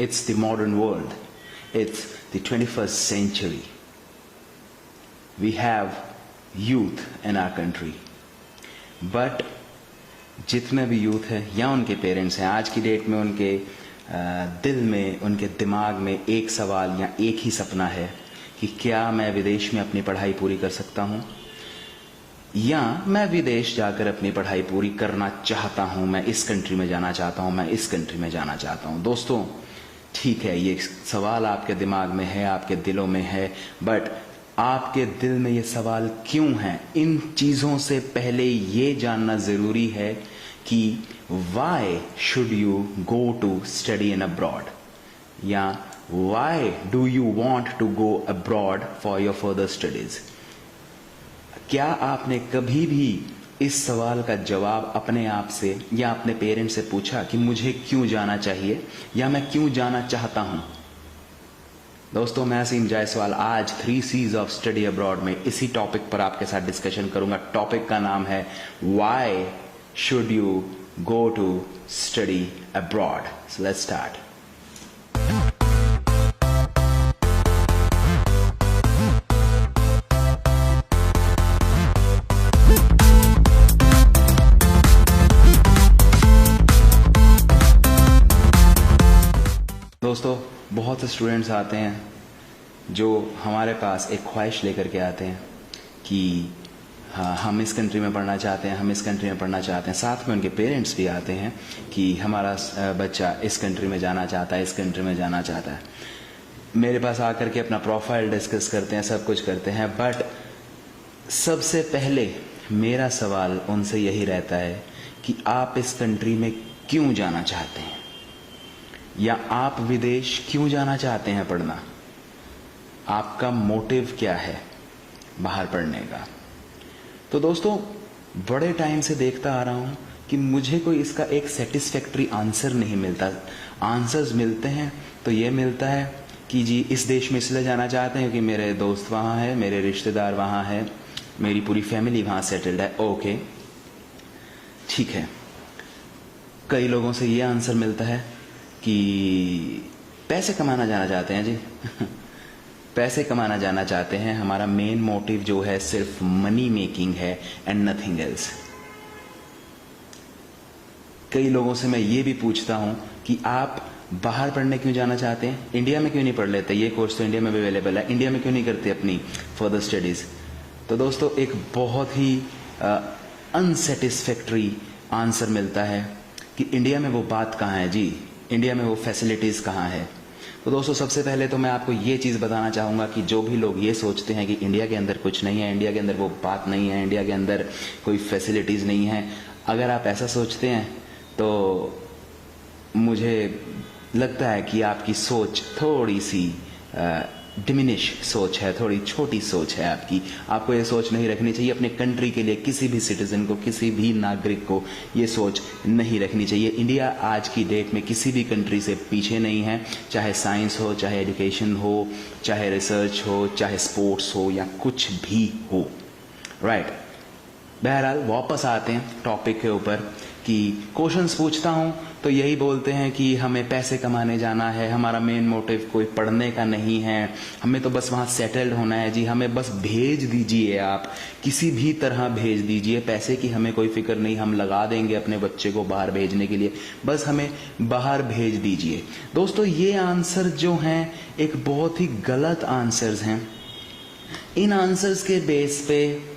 It's the modern world. It's the 21st century. We have youth in our country. But जितने भी youth है या उनके parents हैं, आज की डेट में उनके दिल में, उनके दिमाग में एक सवाल या एक ही सपना है कि क्या मैं विदेश में अपनी पढ़ाई पूरी कर सकता हूँ, या मैं विदेश जाकर अपनी पढ़ाई पूरी करना चाहता हूँ, मैं इस कंट्री में जाना चाहता हूँ, मैं इस कंट्री में जाना चाहता हूँ। दोस्तों, ठीक है, ये सवाल आपके दिमाग में है, आपके दिलों में है, बट आपके दिल में ये सवाल क्यों है? इन चीज़ों से पहले ये जानना ज़रूरी है कि why should you go to study in abroad, या why do you want to go abroad for your further studies। क्या आपने कभी भी इस सवाल का जवाब अपने आप से या अपने पेरेंट्स से पूछा कि मुझे क्यों जाना चाहिए या मैं क्यों जाना चाहता हूं? दोस्तों, मैं असीम जायसवाल आज 3 C's ऑफ स्टडी अब्रॉड में इसी टॉपिक पर आपके साथ डिस्कशन करूंगा। टॉपिक का नाम है why should you go to study abroad. So let's start. दोस्तों, बहुत से स्टूडेंट्स आते हैं जो हमारे पास एक ख्वाहिश लेकर के आते हैं कि हाँ, हम इस कंट्री में पढ़ना चाहते हैं, हम इस कंट्री में पढ़ना चाहते हैं। साथ में उनके पेरेंट्स भी आते हैं कि हमारा बच्चा इस कंट्री में जाना चाहता है, इस कंट्री में जाना चाहता है। मेरे पास आकर के अपना प्रोफाइल डिस्कस करते हैं, सब कुछ करते हैं, बट सबसे पहले मेरा सवाल उनसे यही रहता है कि आप इस कंट्री में क्यों जाना चाहते हैं, या आप विदेश क्यों जाना चाहते हैं पढ़ना। आपका मोटिव क्या है बाहर पढ़ने का। तो दोस्तों, बड़े टाइम से देखता आ रहा हूं कि मुझे कोई इसका एक सेटिस्फैक्ट्री आंसर नहीं मिलता। आंसर्स मिलते हैं तो ये मिलता है कि जी इस देश में इसलिए जाना चाहते हैं क्योंकि मेरे दोस्त वहाँ हैं, मेरे रिश्तेदार वहाँ हैं, मेरी पूरी फैमिली वहाँ सेटल्ड है। ओके, ठीक है। कई लोगों से ये आंसर मिलता है कि पैसे कमाना जाना चाहते हैं जी पैसे कमाना जाना चाहते हैं, हमारा मेन मोटिव जो है सिर्फ मनी मेकिंग है एंड नथिंग एल्स। कई लोगों से मैं ये भी पूछता हूं कि आप बाहर पढ़ने क्यों जाना चाहते हैं, इंडिया में क्यों नहीं पढ़ लेते, ये कोर्स तो इंडिया में भी अवेलेबल है, इंडिया में क्यों नहीं करते अपनी फर्दर स्टडीज। तो दोस्तों, एक बहुत ही अनसेटिस्फैक्ट्री आंसर मिलता है कि इंडिया में वो बात कहाँ है जी, इंडिया में वो फैसिलिटीज कहाँ है। तो दोस्तों, सबसे पहले तो मैं आपको ये चीज़ बताना चाहूँगा कि जो भी लोग ये सोचते हैं कि इंडिया के अंदर कुछ नहीं है, इंडिया के अंदर वो बात नहीं है, इंडिया के अंदर कोई फैसिलिटीज़ नहीं है, अगर आप ऐसा सोचते हैं तो मुझे लगता है कि आपकी सोच थोड़ी सी डिमिनिश सोच है, थोड़ी छोटी सोच है आपकी। आपको ये सोच नहीं रखनी चाहिए अपने कंट्री के लिए। किसी भी सिटीजन को, किसी भी नागरिक को ये सोच नहीं रखनी चाहिए। इंडिया आज की डेट में किसी भी कंट्री से पीछे नहीं है, चाहे साइंस हो, चाहे एजुकेशन हो, चाहे रिसर्च हो, चाहे स्पोर्ट्स हो, या कुछ भी हो। राइट। बहरहाल वापस आते हैं टॉपिक के ऊपर कि क्वेश्चंस पूछता हूं तो यही बोलते हैं कि हमें पैसे कमाने जाना है, हमारा मेन मोटिव कोई पढ़ने का नहीं है, हमें तो बस वहाँ सेटल्ड होना है जी, हमें बस भेज दीजिए, आप किसी भी तरह भेज दीजिए, पैसे की हमें कोई फिक्र नहीं, हम लगा देंगे अपने बच्चे को बाहर भेजने के लिए, बस हमें बाहर भेज दीजिए। दोस्तों, ये आंसर जो हैं एक बहुत ही गलत आंसर्स हैं। इन आंसर्स के बेस पे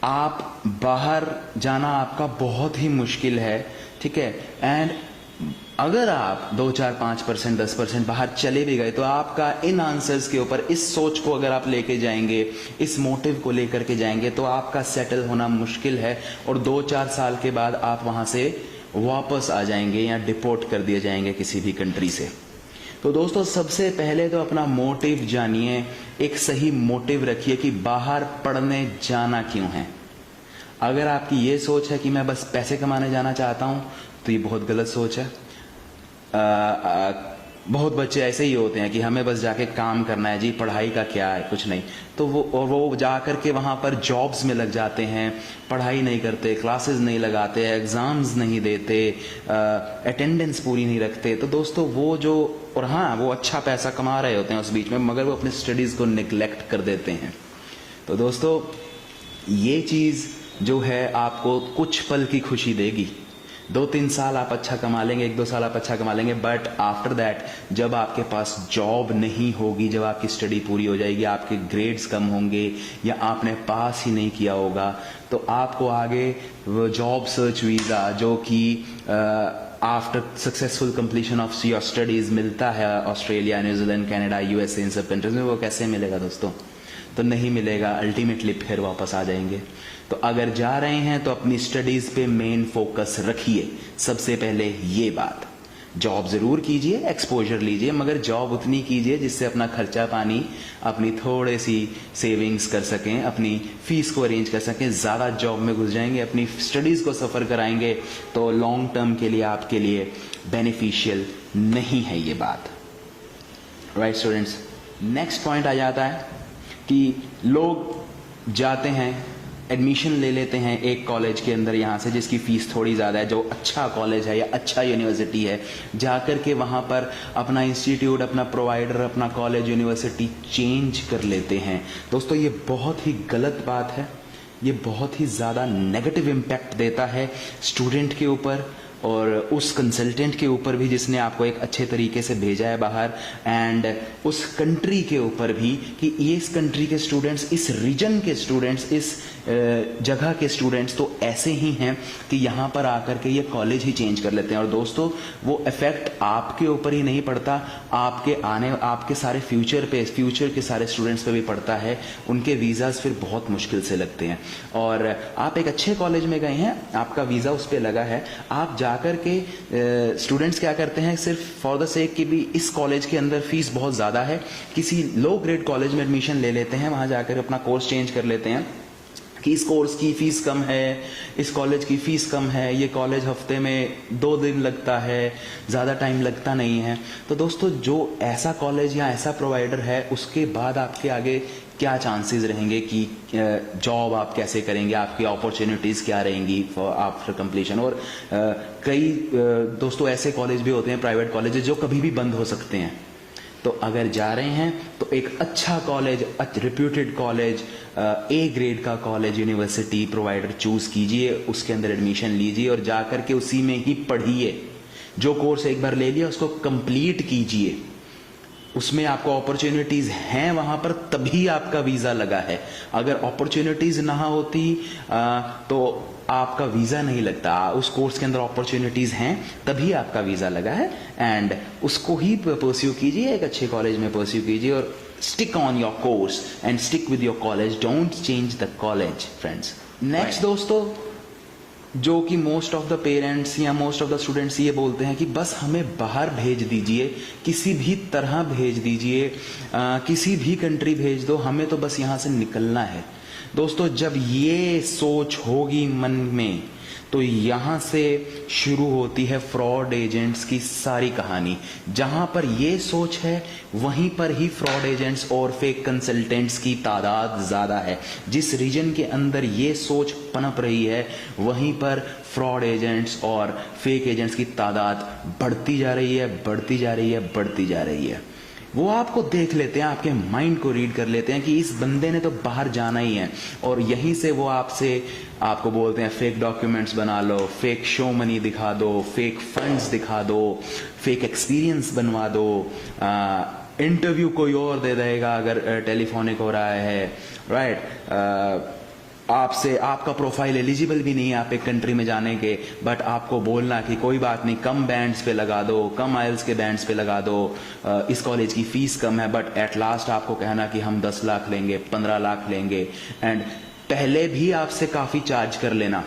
आप बाहर जाना आपका बहुत ही मुश्किल है, ठीक है। एंड अगर आप 2, 4, 5%, 10% बाहर चले भी गए तो आपका इन आंसर्स के ऊपर, इस सोच को अगर आप लेके जाएंगे, इस मोटिव को लेकर के जाएंगे, तो आपका सेटल होना मुश्किल है और 2-4 साल के बाद आप वहां से वापस आ जाएंगे या डिपोर्ट कर दिए जाएंगे किसी भी कंट्री से। तो दोस्तों, सबसे पहले तो अपना मोटिव जानिए, एक सही मोटिव रखिए कि बाहर पढ़ने जाना क्यों है। अगर आपकी ये सोच है कि मैं बस पैसे कमाने जाना चाहता हूं तो ये बहुत गलत सोच है। बहुत बच्चे ऐसे ही होते हैं कि हमें बस जाके काम करना है जी, पढ़ाई का क्या है, कुछ नहीं। तो वो जा करके वहाँ पर जॉब्स में लग जाते हैं, पढ़ाई नहीं करते, क्लासेस नहीं लगाते, एग्ज़ाम्स नहीं देते, अटेंडेंस पूरी नहीं रखते। तो दोस्तों वो जो, और हाँ वो अच्छा पैसा कमा रहे होते हैं उस बीच में, मगर वो अपने स्टडीज़ को निगलेक्ट कर देते हैं। तो दोस्तों ये चीज़ जो है आपको कुछ पल की खुशी देगी। 2-3 साल आप अच्छा कमा लेंगे, 1-2 साल आप अच्छा कमा लेंगे, बट आफ्टर दैट जब आपके पास जॉब नहीं होगी, जब आपकी स्टडी पूरी हो जाएगी, आपके ग्रेड्स कम होंगे या आपने पास ही नहीं किया होगा, तो आपको आगे वो जॉब सर्च वीज़ा जो कि after successful completion of your studies मिलता है ऑस्ट्रेलिया, न्यूजीलैंड, कनाडा, यूएसए, इन सब कंट्रीज में, वो कैसे मिलेगा दोस्तों? तो नहीं मिलेगा, अल्टीमेटली फिर वापस आ जाएंगे। तो अगर जा रहे हैं तो अपनी स्टडीज़ पे मेन फोकस रखिए। सबसे पहले ये बात, जॉब ज़रूर कीजिए, एक्सपोजर लीजिए, मगर जॉब उतनी कीजिए जिससे अपना खर्चा पानी, अपनी थोड़ी सी सेविंग्स कर सकें, अपनी फीस को अरेंज कर सकें। ज़्यादा जॉब में घुस जाएंगे, अपनी स्टडीज़ को सफ़र कराएंगे, तो लॉन्ग टर्म के लिए आपके लिए बेनिफिशियल नहीं है ये बात। राइट स्टूडेंट्स, नेक्स्ट पॉइंट आ जाता है कि लोग जाते हैं, एडमिशन ले लेते हैं एक कॉलेज के अंदर यहाँ से जिसकी फ़ीस थोड़ी ज़्यादा है, जो अच्छा कॉलेज है या अच्छा यूनिवर्सिटी है, जाकर के वहाँ पर अपना इंस्टीट्यूट, अपना प्रोवाइडर, अपना कॉलेज, यूनिवर्सिटी चेंज कर लेते हैं। दोस्तों ये बहुत ही गलत बात है, ये बहुत ही ज़्यादा नेगेटिव इम्पैक्ट देता है स्टूडेंट के ऊपर और उस कंसल्टेंट के ऊपर भी जिसने आपको एक अच्छे तरीके से भेजा है बाहर, एंड उस कंट्री के ऊपर भी कि ये इस कंट्री के स्टूडेंट्स, इस रीजन के स्टूडेंट्स, इस जगह के स्टूडेंट्स तो ऐसे ही हैं कि यहाँ पर आकर के ये कॉलेज ही चेंज कर लेते हैं। और दोस्तों वो इफेक्ट आपके ऊपर ही नहीं पड़ता, आपके सारे फ्यूचर के सारे स्टूडेंट्स पे भी पड़ता है। उनके वीज़ाज फिर बहुत मुश्किल से लगते हैं। और आप एक अच्छे कॉलेज में गए हैं, आपका वीज़ा उस पर लगा है, आप जाकर के स्टूडेंट्स क्या करते हैं, सिर्फ फॉर द सेक कि भी इस कॉलेज के अंदर फीस बहुत ज़्यादा है, किसी लो ग्रेड कॉलेज में एडमिशन ले लेते हैं, वहाँ जाकर अपना कोर्स चेंज कर लेते हैं कि इस कोर्स की फ़ीस कम है, इस कॉलेज की फ़ीस कम है, ये कॉलेज हफ्ते में 2 दिन लगता है, ज़्यादा टाइम लगता नहीं है। तो दोस्तों जो ऐसा कॉलेज या ऐसा प्रोवाइडर है, उसके बाद आपके आगे क्या चांसेस रहेंगे कि जॉब आप कैसे करेंगे, आपकी अपॉर्चुनिटीज़ क्या रहेंगी फॉर आफ्टर कंप्लीशन। और कई दोस्तों ऐसे कॉलेज भी होते हैं, प्राइवेट कॉलेज, जो कभी भी बंद हो सकते हैं। तो अगर जा रहे हैं तो एक अच्छा college, reputed college, A grade का कॉलेज, यूनिवर्सिटी, प्रोवाइडर चूज़ कीजिए, उसके अंदर एडमिशन लीजिए और जा कर के उसी में ही पढ़िए। जो कोर्स एक बार ले लिया उसको कंप्लीट कीजिए, उसमें आपको अपॉर्चुनिटीज़ हैं वहाँ पर, तभी आपका वीज़ा लगा है। अगर अपॉर्चुनिटीज़ ना होती तो आपका वीज़ा नहीं लगता। उस कोर्स के अंदर अपॉर्चुनिटीज़ हैं तभी आपका वीज़ा लगा है, एंड उसको ही परस्यू कीजिए, एक अच्छे कॉलेज में परस्यू कीजिए और stick on your course and stick with your college, don't change the college friends. Next दोस्तों, जो कि मोस्ट ऑफ द पेरेंट्स या मोस्ट ऑफ द स्टूडेंट्स ये बोलते हैं कि बस हमें बाहर भेज दीजिए, किसी भी तरह भेज दीजिए, किसी भी कंट्री भेज दो, हमें तो बस यहाँ से निकलना है। दोस्तों जब ये सोच होगी मन में, तो यहाँ से शुरू होती है फ्रॉड एजेंट्स की सारी कहानी। जहाँ पर ये सोच है वहीं पर ही फ्रॉड एजेंट्स और फेक कंसल्टेंट्स की तादाद ज़्यादा है। जिस रीजन के अंदर ये सोच पनप रही है वहीं पर फ्रॉड एजेंट्स और फेक एजेंट्स की तादाद बढ़ती जा रही है, बढ़ती जा रही है, बढ़ती जा रही है। वो आपको देख लेते हैं, आपके माइंड को रीड कर लेते हैं कि इस बंदे ने तो बाहर जाना ही है, और यहीं से वो आपको बोलते हैं फेक डॉक्यूमेंट्स बना लो, फेक शो मनी दिखा दो, फेक फंड्स दिखा दो, फेक एक्सपीरियंस बनवा दो, इंटरव्यू कोई और दे देगा अगर टेलीफोनिक हो रहा है, राइट। आपसे आपका प्रोफाइल एलिजिबल भी नहीं है आप एक कंट्री में जाने के, बट आपको बोलना कि कोई बात नहीं, कम बैंड्स पे लगा दो, कम आइल्स के बैंड्स पे लगा दो, इस कॉलेज की फीस कम है, बट एट लास्ट आपको कहना कि हम 10 लाख लेंगे, 15 लाख लेंगे, एंड पहले भी आपसे काफ़ी चार्ज कर लेना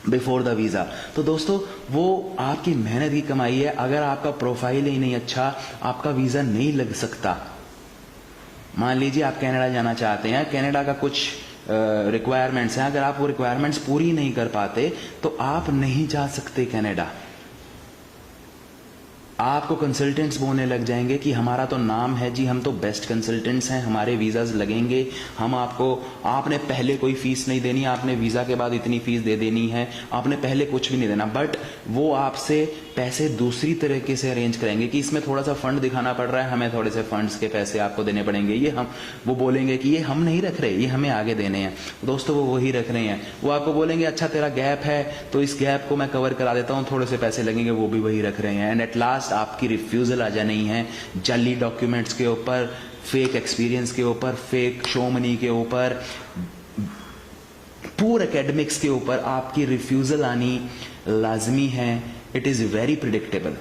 बिफोर द वीज़ा। तो दोस्तों वो आपकी मेहनत की कमाई है। अगर आपका प्रोफाइल ही नहीं अच्छा, आपका वीज़ा नहीं लग सकता। मान लीजिए आप कनाडा जाना चाहते हैं, कनाडा का कुछ रिक्वायरमेंट्स हैं, अगर आप वो रिक्वायरमेंट्स पूरी नहीं कर पाते तो आप नहीं जा सकते कनाडा। आपको कंसल्टेंट्स बोलने लग जाएंगे कि हमारा तो नाम है जी, हम तो बेस्ट कंसल्टेंट्स हैं, हमारे वीज़ाज लगेंगे, हम आपने पहले कोई फीस नहीं देनी, आपने वीज़ा के बाद इतनी फीस दे देनी है, आपने पहले कुछ भी नहीं देना। बट वो आपसे पैसे दूसरी तरीके से अरेंज करेंगे कि इसमें थोड़ा सा फंड दिखाना पड़ रहा है, हमें थोड़े से फंड्स के पैसे आपको देने पड़ेंगे। वो बोलेंगे कि ये हम नहीं रख रहे, ये हमें आगे देने हैं। दोस्तों वो वही रख रहे हैं। वो आपको बोलेंगे अच्छा तेरा गैप है तो इस गैप को मैं कवर करा देता हूँ, थोड़े से पैसे लगेंगे, वो भी वही रख रहे हैं। एंड एट लास्ट आपकी रिफ्यूजल आ जानी है जाली डॉक्यूमेंट्स के ऊपर, फेक एक्सपीरियंस के ऊपर, फेक शो मनी के ऊपर, पूर एकेडमिक्स के ऊपर आपकी रिफ्यूजल आनी लाजमी है। It is very predictable.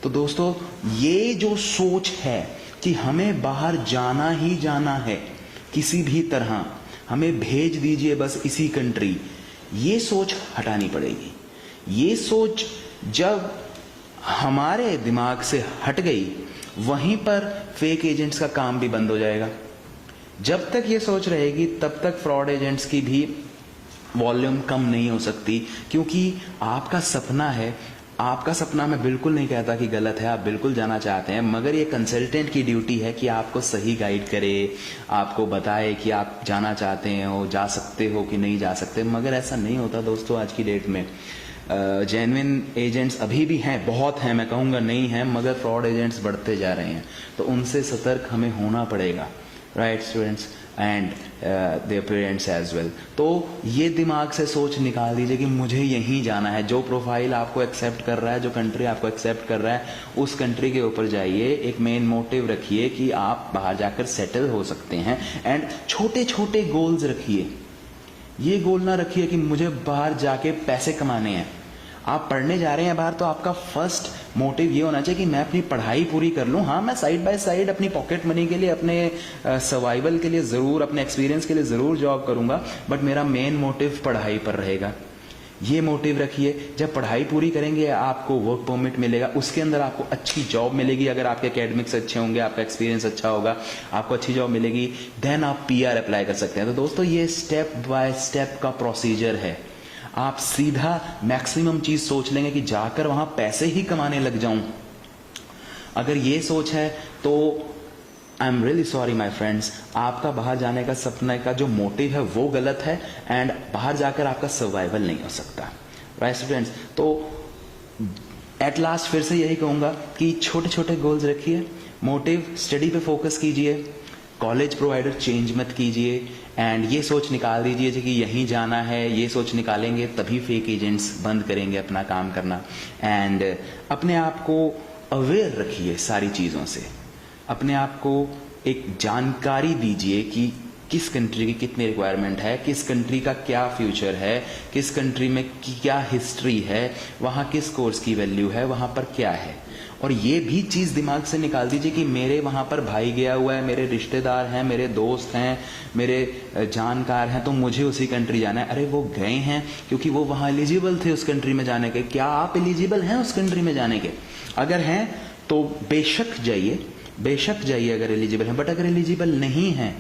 तो दोस्तों ये जो सोच है कि हमें बाहर जाना ही जाना है किसी भी तरह, हमें भेज दीजिए बस इसी कंट्री, ये सोच हटानी पड़ेगी। ये सोच जब हमारे दिमाग से हट गई, वहीं पर फेक एजेंट्स का काम भी बंद हो जाएगा। जब तक ये सोच रहेगी तब तक फ्रॉड एजेंट्स की भी वॉल्यूम कम नहीं हो सकती, क्योंकि आपका सपना है। आपका सपना मैं बिल्कुल नहीं कहता कि गलत है, आप बिल्कुल जाना चाहते हैं, मगर ये कंसल्टेंट की ड्यूटी है कि आपको सही गाइड करे, आपको बताए कि आप जाना चाहते हो, जा सकते हो कि नहीं जा सकते। मगर ऐसा नहीं होता दोस्तों आज की डेट में। जेन्युइन एजेंट्स अभी भी हैं, बहुत हैं, मैं कहूँगा नहीं हैं, मगर फ्रॉड एजेंट्स बढ़ते जा रहे हैं। तो उनसे सतर्क हमें होना पड़ेगा, right students, and their parents as well. तो ये दिमाग से सोच निकाल दीजिए कि मुझे यहीं जाना है। जो प्रोफाइल आपको एक्सेप्ट कर रहा है, जो कंट्री आपको एक्सेप्ट कर रहा है, उस कंट्री के ऊपर जाइए। एक मेन मोटिव रखिए कि आप बाहर जाकर सेटल हो सकते हैं, एंड छोटे छोटे गोल्स रखिए। ये गोल ना रखिए कि मुझे बाहर जाके पैसे कमाने हैं। आप पढ़ने जा रहे हैं बाहर, तो आपका फर्स्ट मोटिव ये होना चाहिए कि मैं अपनी पढ़ाई पूरी कर लूँ। हाँ, मैं साइड बाय साइड अपनी पॉकेट मनी के लिए, अपने सर्वाइवल के लिए ज़रूर, अपने एक्सपीरियंस के लिए ज़रूर जॉब करूँगा, बट मेरा मेन मोटिव पढ़ाई पर रहेगा। ये मोटिव रखिए। जब पढ़ाई पूरी करेंगे आपको वर्क परमिट मिलेगा, उसके अंदर आपको अच्छी जॉब मिलेगी। अगर आपके एकेडमिक्स अच्छे होंगे, आपका एक्सपीरियंस अच्छा होगा, आपको अच्छी जॉब मिलेगी, देन आप PR अप्लाई कर सकते हैं। तो दोस्तों ये स्टेप बाय स्टेप का प्रोसीजर है। आप सीधा मैक्सिमम चीज सोच लेंगे कि जाकर वहां पैसे ही कमाने लग जाऊं। अगर ये सोच है तो I am really sorry my friends, आपका बाहर जाने का सपने का जो मोटिव है वो गलत है, एंड बाहर जाकर आपका सर्वाइवल नहीं हो सकता, राइट स्टूडेंट्स। तो एट लास्ट फिर से यही कहूंगा कि छोटे छोटे गोल्स रखिए, मोटिव स्टडी पे फोकस कीजिए, कॉलेज प्रोवाइडर चेंज मत कीजिए, एंड ये सोच निकाल दीजिए कि यहीं जाना है। ये सोच निकालेंगे तभी फेक एजेंट्स बंद करेंगे अपना काम करना। एंड अपने आप को अवेयर रखिए सारी चीज़ों से, अपने आप को एक जानकारी दीजिए कि किस कंट्री की कितनी रिक्वायरमेंट है, किस कंट्री का क्या फ्यूचर है, किस कंट्री में क्या हिस्ट्री है, वहाँ किस कोर्स की वैल्यू है, वहाँ पर क्या है। और ये भी चीज़ दिमाग से निकाल दीजिए कि मेरे वहाँ पर भाई गया हुआ है, मेरे रिश्तेदार हैं, मेरे दोस्त हैं, मेरे जानकार हैं, तो मुझे उसी कंट्री जाना है। अरे वो गए हैं क्योंकि वो वहाँ एलिजिबल थे उस कंट्री में जाने के। क्या आप एलिजिबल हैं उस कंट्री में जाने के? अगर हैं तो बेशक जाइए अगर एलिजिबल हैं। बट अगर एलिजिबल नहीं हैं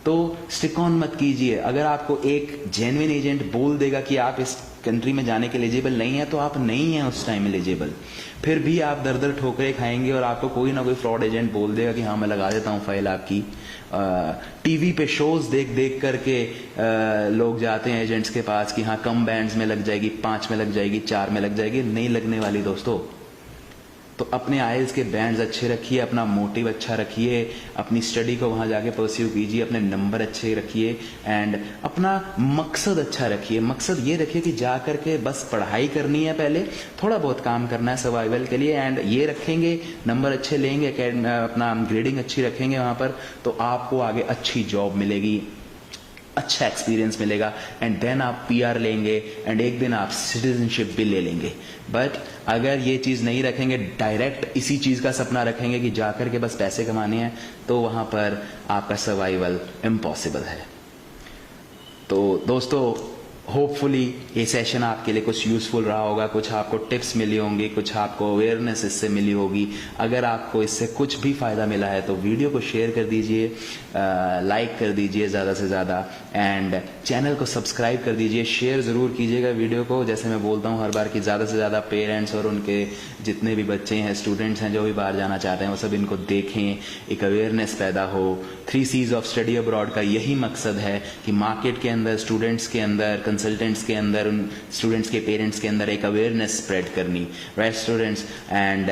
तो स्टिक ऑन मत कीजिए। अगर आपको एक जेन्युइन एजेंट बोल देगा कि आप इस कंट्री में जाने के एलिजिबल नहीं है, तो आप नहीं हैं उस टाइम एलिजिबल। फिर भी आप दर दर ठोकरें खाएंगे और आपको कोई ना कोई फ्रॉड एजेंट बोल देगा कि हाँ मैं लगा देता हूँ फाइल आपकी। टीवी पे शोज देख करके लोग जाते हैं एजेंट्स के पास कि हाँ कम बैंड्स में लग जाएगी, 5 में लग जाएगी, 4 में लग जाएगी। नहीं लगने वाली दोस्तों। तो अपने आइल्स के बैंड्स अच्छे रखिए, अपना मोटिव अच्छा रखिए, अपनी स्टडी को वहाँ जाके परस्यू कीजिए, अपने नंबर अच्छे रखिए, एंड अपना मकसद अच्छा रखिए। मकसद ये रखिए कि जा करके बस पढ़ाई करनी है, पहले थोड़ा बहुत काम करना है सर्वाइवल के लिए, एंड ये रखेंगे, नंबर अच्छे लेंगे, अपना ग्रेडिंग अच्छी रखेंगे वहाँ पर, तो आपको आगे अच्छी जॉब मिलेगी, अच्छा एक्सपीरियंस मिलेगा, एंड देन आप PR लेंगे, एंड एक दिन आप सिटीजनशिप भी ले लेंगे। बट अगर ये चीज़ नहीं रखेंगे, डायरेक्ट इसी चीज़ का सपना रखेंगे कि जाकर के बस पैसे कमाने हैं, तो वहाँ पर आपका सर्वाइवल इम्पॉसिबल है। तो दोस्तों होपफुली ये सेशन आपके लिए कुछ यूजफुल रहा होगा, कुछ आपको टिप्स मिली होंगी, कुछ आपको अवेयरनेस इससे मिली होगी। अगर आपको इससे कुछ भी फ़ायदा मिला है तो वीडियो को शेयर कर दीजिए, लाइक कर दीजिए ज़्यादा से ज़्यादा, एंड चैनल को सब्सक्राइब कर दीजिए। शेयर ज़रूर कीजिएगा वीडियो को, जैसे मैं बोलता हूँ हर बार कि ज़्यादा से ज़्यादा पेरेंट्स और उनके जितने भी बच्चे हैं, स्टूडेंट्स हैं जो भी बाहर जाना चाहते हैं, वो सब इनको देखें, एक अवेयरनेस पैदा हो। 3 C's ऑफ स्टडी अब्रॉड का यही मकसद है कि मार्केट के अंदर, स्टूडेंट्स के अंदर, कंसल्टेंट्स के अंदर, उन स्टूडेंट्स के पेरेंट्स के अंदर एक अवेयरनेस स्प्रेड करनी, राइट स्टूडेंट्स। एंड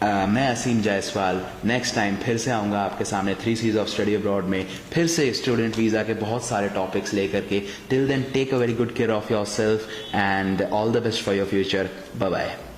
मैं असीम जायसवाल नेक्स्ट टाइम फिर से आऊँगा आपके सामने 3 C's ऑफ स्टडी अब्रॉड में, फिर से स्टूडेंट वीज़ा के बहुत सारे टॉपिक्स लेकर के। Till then take a very good care of yourself and all the best for your future. Bye bye.